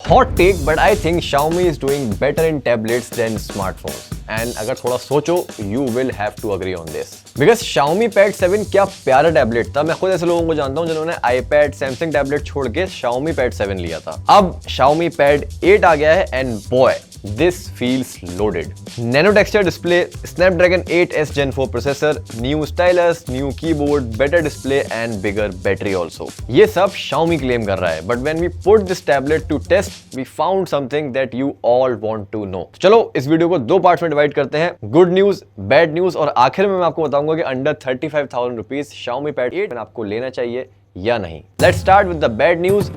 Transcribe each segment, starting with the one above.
Hot take, but I think Xiaomi is doing better in tablets than smartphones. And अगर थोड़ा सोचो, you will have to agree on this. Because Xiaomi Pad 7 क्या प्यारा tablet था। मैं खुद ऐसे लोगों को जानता हूँ जिन्होंने iPad, Samsung टैबलेट छोड़ के Xiaomi Pad 7 लिया था। अब Xiaomi Pad 8 आ गया है and boy, this feels loaded. Nano texture display, Snapdragon 8s Gen 4 processor, new stylus, new keyboard, better display and bigger battery also. ये सब Xiaomi claim कर रहा है, but when we put this tablet to test, we found something that you all want to know. चलो इस video को दो parts में डिवाइड करते हैं, गुड न्यूज, बैड न्यूज, और आखिर में मैं आपको बताऊंगा कि अंडर 35,000 रुपीज Xiaomi Pad 8 आपको लेना चाहिए या नहीं। Let's start with the bad news,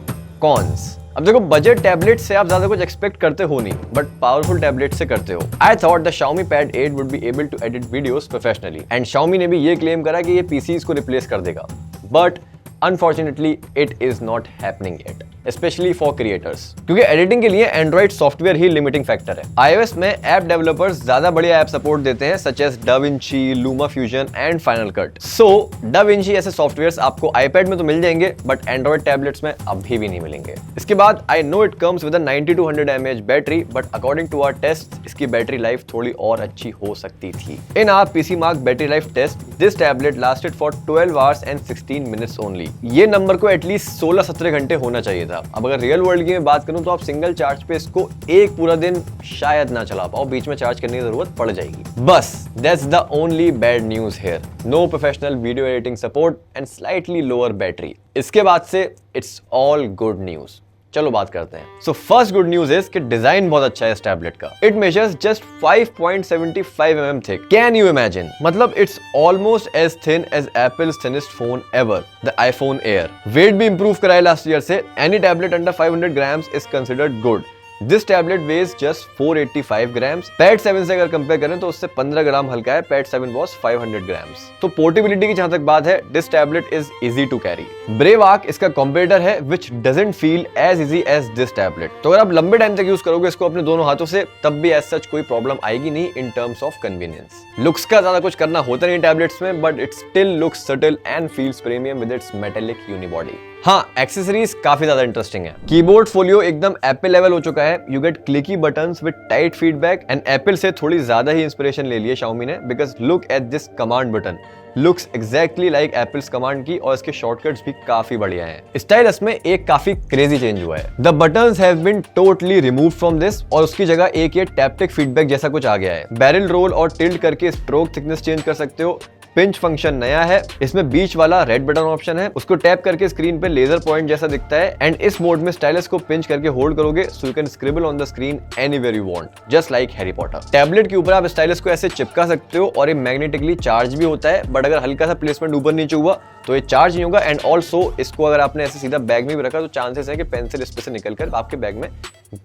cons. अब देखो, बजट टैबलेट से आप ज्यादा कुछ एक्सपेक्ट करते हो नहीं, बट पावरफुल टैबलेट से करते हो। I thought the Xiaomi Pad 8 would be able to edit videos professionally, and Xiaomi ने भी ये क्लेम करा कि ये पीसीज को रिप्लेस कर देगा, but Unfortunately, it is not happening yet, especially for creators. क्योंकि एडिटिंग के लिए Android सॉफ्टवेयर ही लिमिटिंग फैक्टर है। iOS में ऐप डेवलपर्स ज्यादा बढ़िया ऐप सपोर्ट देते हैं, such as DaVinci, LumaFusion and Final Cut. So, DaVinci ऐसे सॉफ्टवेयर्स आपको iPad में तो मिल जाएंगे, बट Android टैबलेट्स में अभी भी नहीं मिलेंगे। इसके बाद I know it comes with a 90 to 100 mAh battery, but according to our tests, इसकी बैटरी लाइफ थोड़ी और अच्छी हो सकती थी। In our PCMark battery life test, this tablet lasted for 12 hours and 16 minutes only. ये नंबर को at least 16-17 घंटे होना चाहिए था। अब अगर रियल वर्ल्ड की मैं बात करूं तो आप सिंगल चार्ज पे इसको एक पूरा दिन शायद ना चला पाओ, बीच में चार्ज करने की जरूरत पड़ जाएगी। बस that's the only bad news here, no professional video editing support and slightly lower battery. इसके बाद से इट्स ऑल गुड न्यूज। चलो बात करते हैं। So first good news is कि डिजाइन बहुत अच्छा है इस टैबलेट का। It measures just 5.75 mm thick. Can you imagine? मतलब it's almost as thin as Apple's thinnest phone ever, the iPhone Air. Weight भी इंप्रूव करा है लास्ट ईयर से। Any tablet under 500 grams is considered good. This tablet weighs just 485 grams. Pad 7 से अगर compare करें तो उससे 15 ग्राम हल्का है। Pad 7 was 500 grams. तो पोर्टेबिलिटी की जहां तक बात है, this tablet is easy to carry. Brave arc इसका कॉम्पिटिटर है, which doesn't feel as easy as this tablet. तो अगर आप लंबे टाइम तक यूज करोगे इसको अपने दोनों हाथों से, तब भी एज सच कोई प्रॉब्लम आएगी नहीं in terms of convenience. Looks का ज्यादा कुछ करना होता नहीं टैबलेट्स में, but it still looks subtle and feels premium with its metallic unibody. हाँ, एक्सेसरीज काफी ज्यादा इंटरेस्टिंग है। कीबोर्ड फोलियो एकदम एप्पल लेवल हो चुका है। You get clicky buttons with tight feedback, and Apple से थोड़ी ज्यादा ही इंस्पिरेशन ले लिया Xiaomi ने, because look at this command button, looks exactly like apples command की, और इसके शॉर्टकट्स भी काफी बढ़िया हैं। स्टाइलस में एक काफी क्रेजी चेंज हुआ है। The buttons have been totally removed from this, और उसकी जगह एक ये टैप्टिक फीडबैक जैसा कुछ आ गया है। बैरल रोल और टिल्ट करके स्ट्रोक थिकनेस चेंज कर सकते हो। पिंच फंक्शन नया है। इसमें बीच वाला रेड बटन ऑप्शन है, उसको टैप करके स्क्रीन पे लेजर पॉइंट जैसा दिखता है, एंड इस मोड में स्टाइलस को पिंच करके होल्ड करोगे so you can scribble on the screen anywhere you want, just like Harry Potter. Tablet के ऊपर आप स्टाइलस को ऐसे चिपका सकते हो, और ये मैग्नेटिकली चार्ज भी होता है, बट अगर हल्का सा प्लेसमेंट ऊपर नीचे हुआ तो ये चार्ज नहीं होगा। एंड ऑल्सो इसको अगर आपने ऐसे सीधा बैग में भी रखा तो चांसेस है कि पेंसिल इस पे से निकलकर आपके बैग में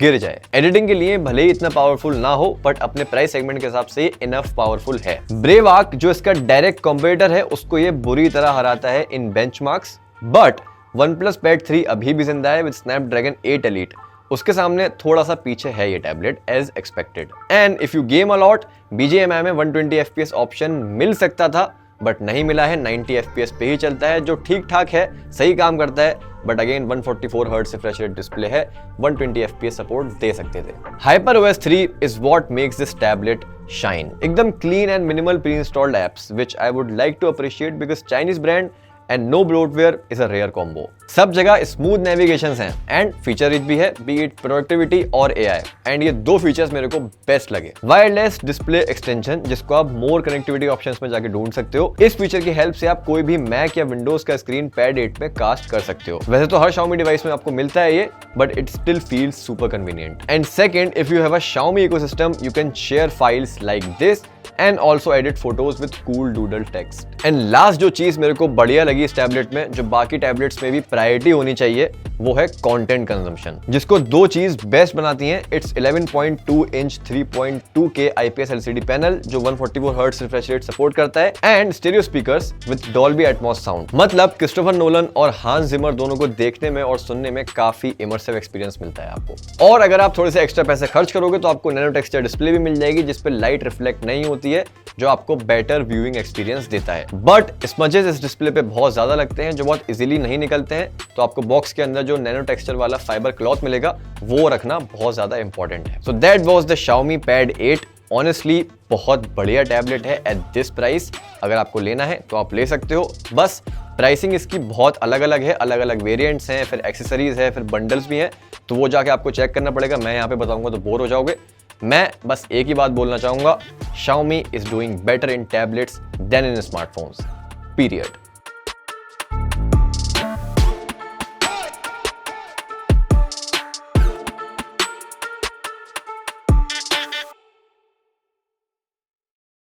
गिर जाए। एडिटिंग के लिए भले ही इतना पावरफुल ना हो, बट अपने प्राइस सेगमेंट के हिसाब से इनफ पावरफुल है। ब्रेव आर्क जो इसका डायरेक्ट कॉम्पिटिटर है, उसको ये बुरी तरह हराता है इन बेंचमार्क्स, बट OnePlus Pad 3 अभी भी जिंदा है विद Snapdragon 8 Elite। उसके सामने थोड़ा सा पीछे है ये tablet as expected. And if you game a lot, BGMI में 120 FPS ऑप्शन मिल सकता था, बट नहीं मिला है। 90 FPS पे ही चलता है, जो ठीक ठाक है, सही काम करता है, but again 144 hertz refresh rate display है, 120 FPS सपोर्ट दे सकते थे। HyperOS 3 is what makes this tablet shine. एकदम clean and minimal pre installed apps, which I would like to appreciate because Chinese brand and no bloatware is a rare combo. सब जगह smooth navigation हैं and feature rich भी है, be it productivity और AI, and ये दो features मेरे को बेस्ट लगे। वायरलेस डिस्प्ले एक्सटेंशन, जिसको आप मोर कनेक्टिविटी ऑप्शंस में जाके ढूंढ सकते हो। इस फीचर की हेल्प से आप कोई भी मैक या विंडोज का स्क्रीन पैड 8 में कास्ट कर सकते हो। वैसे तो हर Xiaomi डिवाइस में आपको मिलता है ये, but it still feels super convenient. And second, if you have a Xiaomi ecosystem, you can share files like this and also edit photos with cool doodle text. And last जो चीज मेरे को बढ़िया लगी इस टैबलेट में, जो बाकी टैबलेट्स में भी प्रायोरिटी होनी चाहिए, वो है कंटेंट कंजम्पशन, जिसको दो चीज बेस्ट बनाती हैं। It's 11.2 inch 3.2K IPS LCD panel जो 144 हर्ट्ज रिफ्रेश रेट सपोर्ट करता है, and stereo speakers with Dolby Atmos sound. मतलब क्रिस्टोफर नोलन और हांस जिमर दोनों को देखने में और सुनने में काफी इमर्सिव एक्सपीरियंस मिलता है आपको। और अगर आप थोड़े से एक्स्ट्रा पैसे खर्च करोगे तो आपको नैनो टेक्सचर डिस्प्ले भी मिल जाएगी, जिसपे लाइट रिफ्लेक्ट नहीं होती है, जो आपको बेटर व्यूइंग एक्सपीरियंस देता है। बट स्मजेस इस डिस्प्ले पे बहुत ज्यादा लगते हैं जो बहुत इजीली नहीं निकलते हैं। तो आपको बॉक्स के अंदर जो नैनो टेक्सचर वाला फाइबर क्लॉथ मिलेगा वो रखना बहुत ज्यादा इंपॉर्टेंट है। So that was the Xiaomi Pad 8। Honestly बहुत बढ़िया टैबलेट है एट दिस प्राइस। अगर आपको लेना है तो आप ले सकते हो। बस प्राइसिंग इसकी बहुत अलग अलग है, अलग अलग वेरिएंट्स हैं, फिर एक्सेसरीज है, फिर बंडल्स भी हैं, तो वो जाके आपको चेक करना पड़ेगा। मैं यहाँ पे बताऊंगा तो बोर हो जाओगे। मैं बस एक ही बात बोलना चाहूंगा, Xiaomi is doing better in tablets than in smartphones. Period.